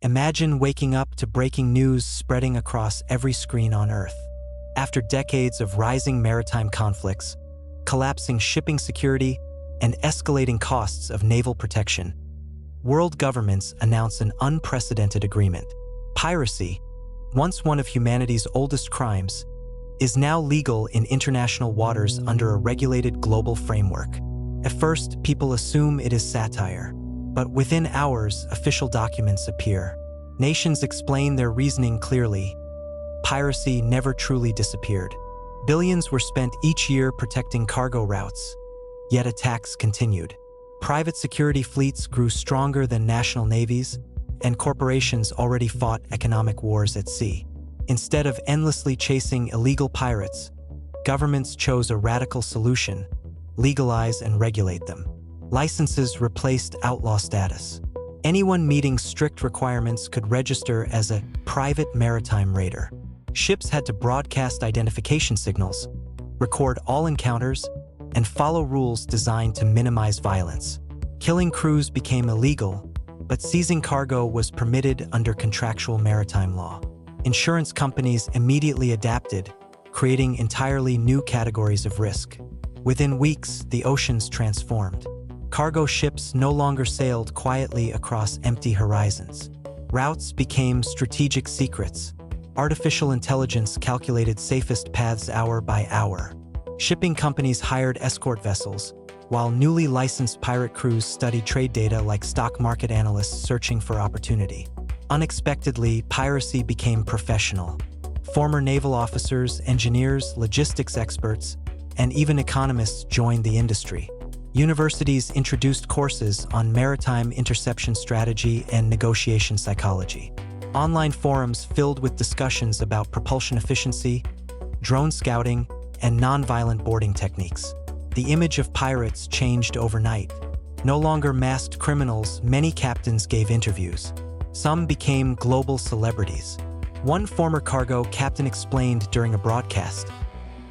Imagine waking up to breaking news spreading across every screen on Earth. After decades of rising maritime conflicts, collapsing shipping security, and escalating costs of naval protection, world governments announce an unprecedented agreement. Piracy, once one of humanity's oldest crimes, is now legal in international waters under a regulated global framework. At first, people assume it is satire, but within hours, official documents appear. Nations explain their reasoning clearly. Piracy never truly disappeared. Billions were spent each year protecting cargo routes, yet attacks continued. Private security fleets grew stronger than national navies, and corporations already fought economic wars at sea. Instead of endlessly chasing illegal pirates, governments chose a radical solution: legalize and regulate them. Licenses replaced outlaw status. Anyone meeting strict requirements could register as a private maritime raider. Ships had to broadcast identification signals, record all encounters, and follow rules designed to minimize violence. Killing crews became illegal, but seizing cargo was permitted under contractual maritime law. Insurance companies immediately adapted, creating entirely new categories of risk. Within weeks, the oceans transformed. Cargo ships no longer sailed quietly across empty horizons. Routes became strategic secrets. Artificial intelligence calculated safest paths hour by hour. Shipping companies hired escort vessels, while newly licensed pirate crews studied trade data like stock market analysts searching for opportunity. Unexpectedly, piracy became professional. Former naval officers, engineers, logistics experts, and even economists joined the industry. Universities introduced courses on maritime interception strategy and negotiation psychology. Online forums filled with discussions about propulsion efficiency, drone scouting, and nonviolent boarding techniques. The image of pirates changed overnight. No longer masked criminals, many captains gave interviews. Some became global celebrities. One former cargo captain explained during a broadcast,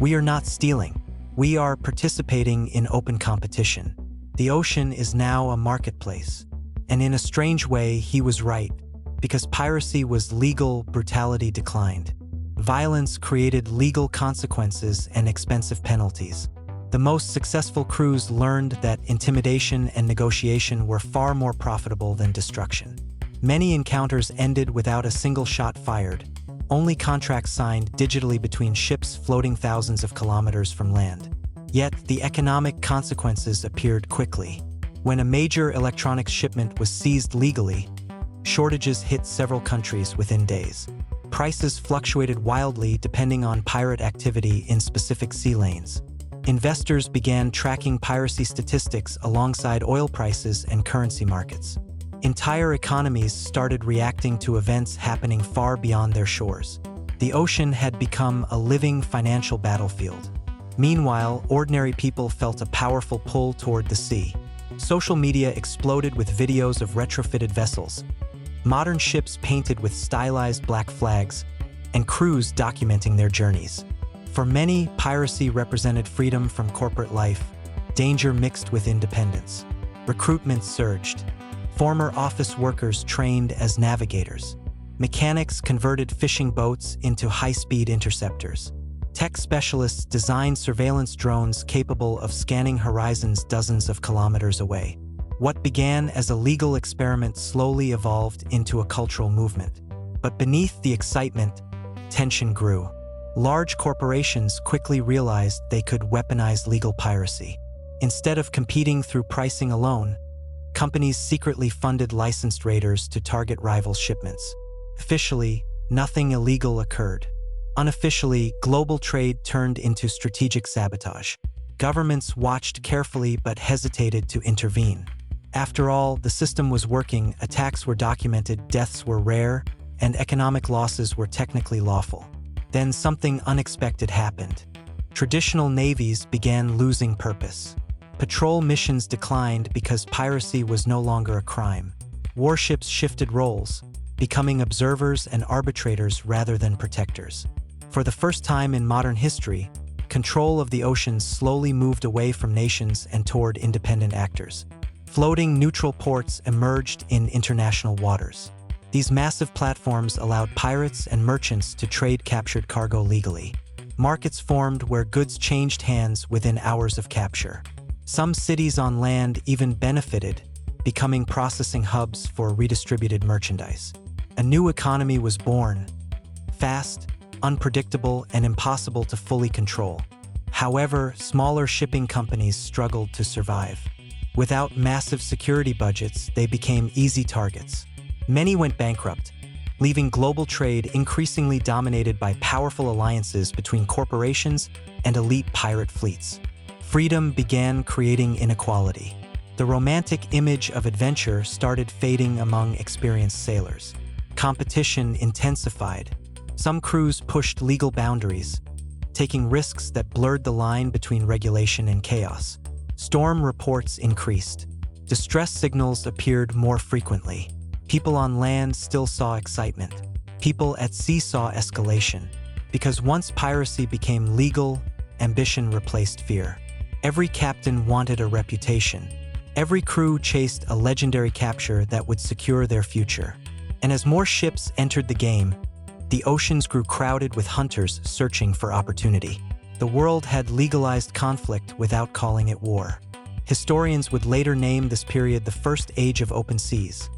"We are not stealing. We are participating in open competition. The ocean is now a marketplace." And in a strange way, he was right. Because piracy was legal, brutality declined. Violence created legal consequences and expensive penalties. The most successful crews learned that intimidation and negotiation were far more profitable than destruction. Many encounters ended without a single shot fired, only contracts signed digitally between ships floating thousands of kilometers from land. Yet, the economic consequences appeared quickly. When a major electronics shipment was seized legally, shortages hit several countries within days. Prices fluctuated wildly depending on pirate activity in specific sea lanes. Investors began tracking piracy statistics alongside oil prices and currency markets. Entire economies started reacting to events happening far beyond their shores. The ocean had become a living financial battlefield. Meanwhile, ordinary people felt a powerful pull toward the sea. Social media exploded with videos of retrofitted vessels, modern ships painted with stylized black flags, and crews documenting their journeys. For many, piracy represented freedom from corporate life, danger mixed with independence. Recruitment surged. Former office workers trained as navigators. Mechanics converted fishing boats into high-speed interceptors. Tech specialists designed surveillance drones capable of scanning horizons dozens of kilometers away. What began as a legal experiment slowly evolved into a cultural movement. But beneath the excitement, tension grew. Large corporations quickly realized they could weaponize legal piracy. Instead of competing through pricing alone, companies secretly funded licensed raiders to target rival shipments. Officially, nothing illegal occurred. Unofficially, global trade turned into strategic sabotage. Governments watched carefully but hesitated to intervene. After all, the system was working, attacks were documented, deaths were rare, and economic losses were technically lawful. Then something unexpected happened. Traditional navies began losing purpose. Patrol missions declined because piracy was no longer a crime. Warships shifted roles, becoming observers and arbitrators rather than protectors. For the first time in modern history, control of the oceans slowly moved away from nations and toward independent actors. Floating neutral ports emerged in international waters. These massive platforms allowed pirates and merchants to trade captured cargo legally. Markets formed where goods changed hands within hours of capture. Some cities on land even benefited, becoming processing hubs for redistributed merchandise. A new economy was born, fast, unpredictable, and impossible to fully control. However, smaller shipping companies struggled to survive. Without massive security budgets, they became easy targets. Many went bankrupt, leaving global trade increasingly dominated by powerful alliances between corporations and elite pirate fleets. Freedom began creating inequality. The romantic image of adventure started fading among experienced sailors. Competition intensified. Some crews pushed legal boundaries, taking risks that blurred the line between regulation and chaos. Storm reports increased. Distress signals appeared more frequently. People on land still saw excitement. People at sea saw escalation. Because once piracy became legal, ambition replaced fear. Every captain wanted a reputation. Every crew chased a legendary capture that would secure their future. And as more ships entered the game, the oceans grew crowded with hunters searching for opportunity. The world had legalized conflict without calling it war. Historians would later name this period the First Age of Open Seas,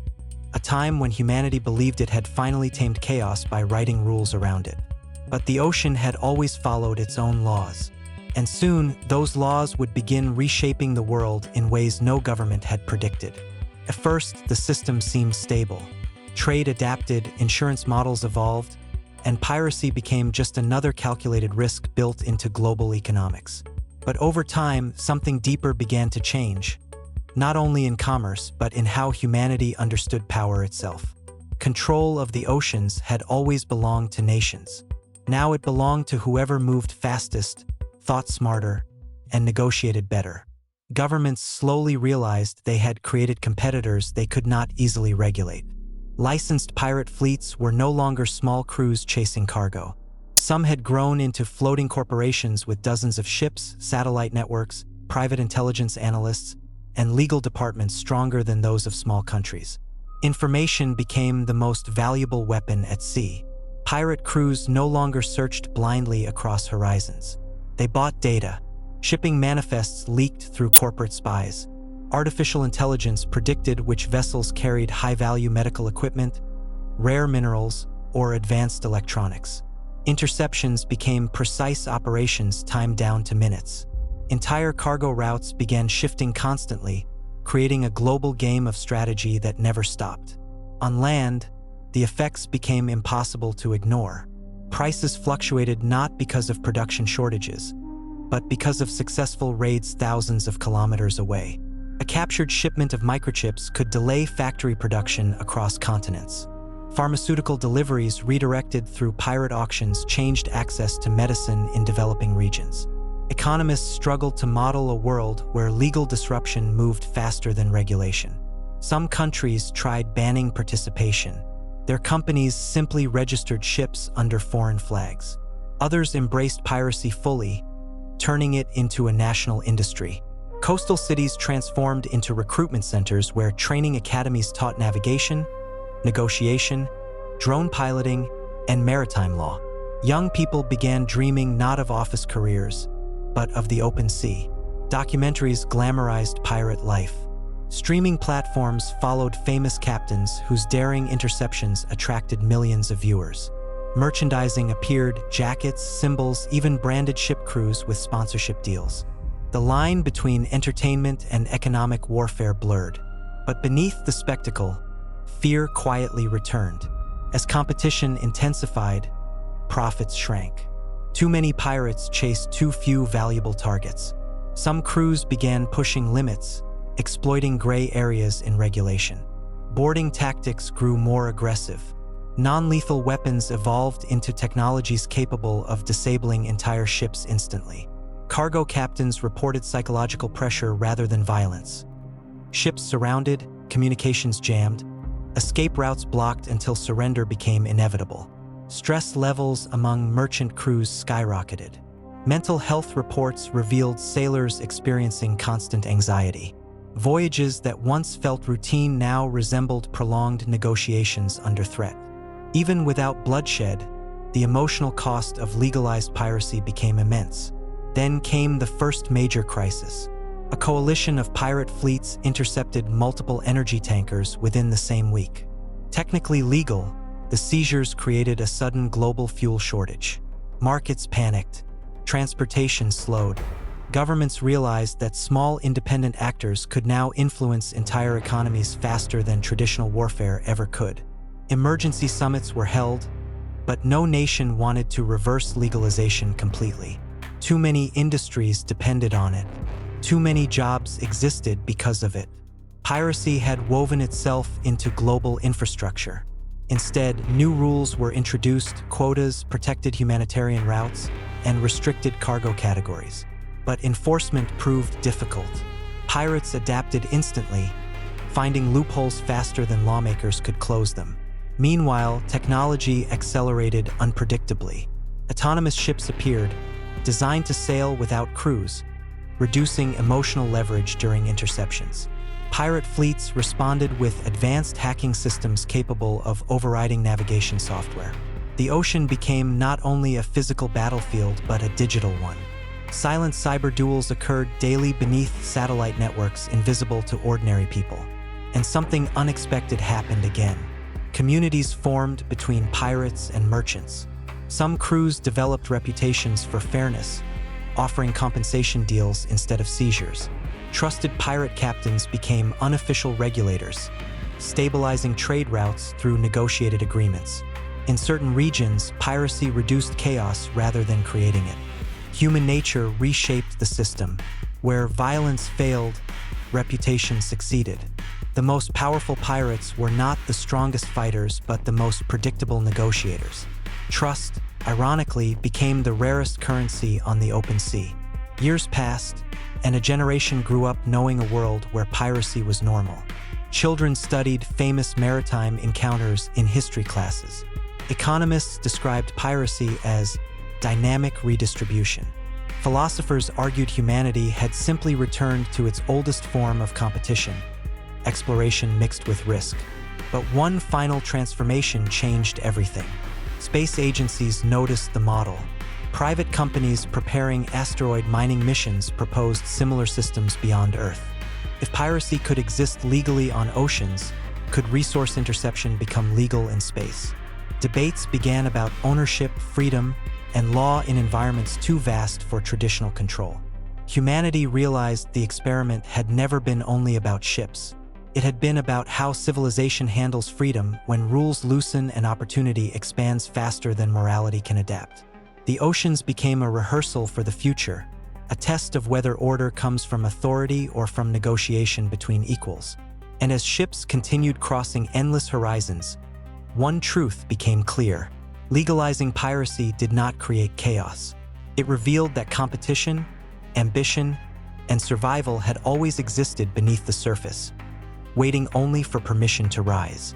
a time when humanity believed it had finally tamed chaos by writing rules around it. But the ocean had always followed its own laws. And soon, those laws would begin reshaping the world in ways no government had predicted. At first, the system seemed stable. Trade adapted, insurance models evolved, and piracy became just another calculated risk built into global economics. But over time, something deeper began to change. Not only in commerce, but in how humanity understood power itself. Control of the oceans had always belonged to nations. Now it belonged to whoever moved fastest, thought smarter, and negotiated better. Governments slowly realized they had created competitors they could not easily regulate. Licensed pirate fleets were no longer small crews chasing cargo. Some had grown into floating corporations with dozens of ships, satellite networks, private intelligence analysts, and legal departments stronger than those of small countries. Information became the most valuable weapon at sea. Pirate crews no longer searched blindly across horizons. They bought data. Shipping manifests leaked through corporate spies. Artificial intelligence predicted which vessels carried high-value medical equipment, rare minerals, or advanced electronics. Interceptions became precise operations timed down to minutes. Entire cargo routes began shifting constantly, creating a global game of strategy that never stopped. On land, the effects became impossible to ignore. Prices fluctuated not because of production shortages, but because of successful raids thousands of kilometers away. A captured shipment of microchips could delay factory production across continents. Pharmaceutical deliveries redirected through pirate auctions changed access to medicine in developing regions. Economists struggled to model a world where legal disruption moved faster than regulation. Some countries tried banning participation. Their companies simply registered ships under foreign flags. Others embraced piracy fully, turning it into a national industry. Coastal cities transformed into recruitment centers where training academies taught navigation, negotiation, drone piloting, and maritime law. Young people began dreaming not of office careers, but of the open sea. Documentaries glamorized pirate life. Streaming platforms followed famous captains whose daring interceptions attracted millions of viewers. Merchandising appeared, jackets, symbols, even branded ship crews with sponsorship deals. The line between entertainment and economic warfare blurred. But beneath the spectacle, fear quietly returned. As competition intensified, profits shrank. Too many pirates chased too few valuable targets. Some crews began pushing limits, exploiting gray areas in regulation. Boarding tactics grew more aggressive. Non-lethal weapons evolved into technologies capable of disabling entire ships instantly. Cargo captains reported psychological pressure rather than violence. Ships surrounded, communications jammed, escape routes blocked until surrender became inevitable. Stress levels among merchant crews skyrocketed. Mental health reports revealed sailors experiencing constant anxiety. Voyages that once felt routine now resembled prolonged negotiations under threat. Even without bloodshed, the emotional cost of legalized piracy became immense. Then came the first major crisis. A coalition of pirate fleets intercepted multiple energy tankers within the same week. Technically legal, the seizures created a sudden global fuel shortage. Markets panicked. Transportation slowed. Governments realized that small independent actors could now influence entire economies faster than traditional warfare ever could. Emergency summits were held, but no nation wanted to reverse legalization completely. Too many industries depended on it. Too many jobs existed because of it. Piracy had woven itself into global infrastructure. Instead, new rules were introduced, quotas, protected humanitarian routes, and restricted cargo categories. But enforcement proved difficult. Pirates adapted instantly, finding loopholes faster than lawmakers could close them. Meanwhile, technology accelerated unpredictably. Autonomous ships appeared, designed to sail without crews, reducing emotional leverage during interceptions. Pirate fleets responded with advanced hacking systems capable of overriding navigation software. The ocean became not only a physical battlefield but a digital one. Silent cyber duels occurred daily beneath satellite networks invisible to ordinary people. And something unexpected happened again. Communities formed between pirates and merchants. Some crews developed reputations for fairness, offering compensation deals instead of seizures. Trusted pirate captains became unofficial regulators, stabilizing trade routes through negotiated agreements. In certain regions, piracy reduced chaos rather than creating it. Human nature reshaped the system. Where violence failed, reputation succeeded. The most powerful pirates were not the strongest fighters, but the most predictable negotiators. Trust, ironically, became the rarest currency on the open sea. Years passed, and a generation grew up knowing a world where piracy was normal. Children studied famous maritime encounters in history classes. Economists described piracy as dynamic redistribution. Philosophers argued humanity had simply returned to its oldest form of competition, exploration mixed with risk. But one final transformation changed everything. Space agencies noticed the model. Private companies preparing asteroid mining missions proposed similar systems beyond Earth. If piracy could exist legally on oceans, could resource interception become legal in space? Debates began about ownership, freedom, and law in environments too vast for traditional control. Humanity realized the experiment had never been only about ships. It had been about how civilization handles freedom when rules loosen and opportunity expands faster than morality can adapt. The oceans became a rehearsal for the future, a test of whether order comes from authority or from negotiation between equals. And as ships continued crossing endless horizons, one truth became clear. Legalizing piracy did not create chaos. It revealed that competition, ambition, and survival had always existed beneath the surface, waiting only for permission to rise.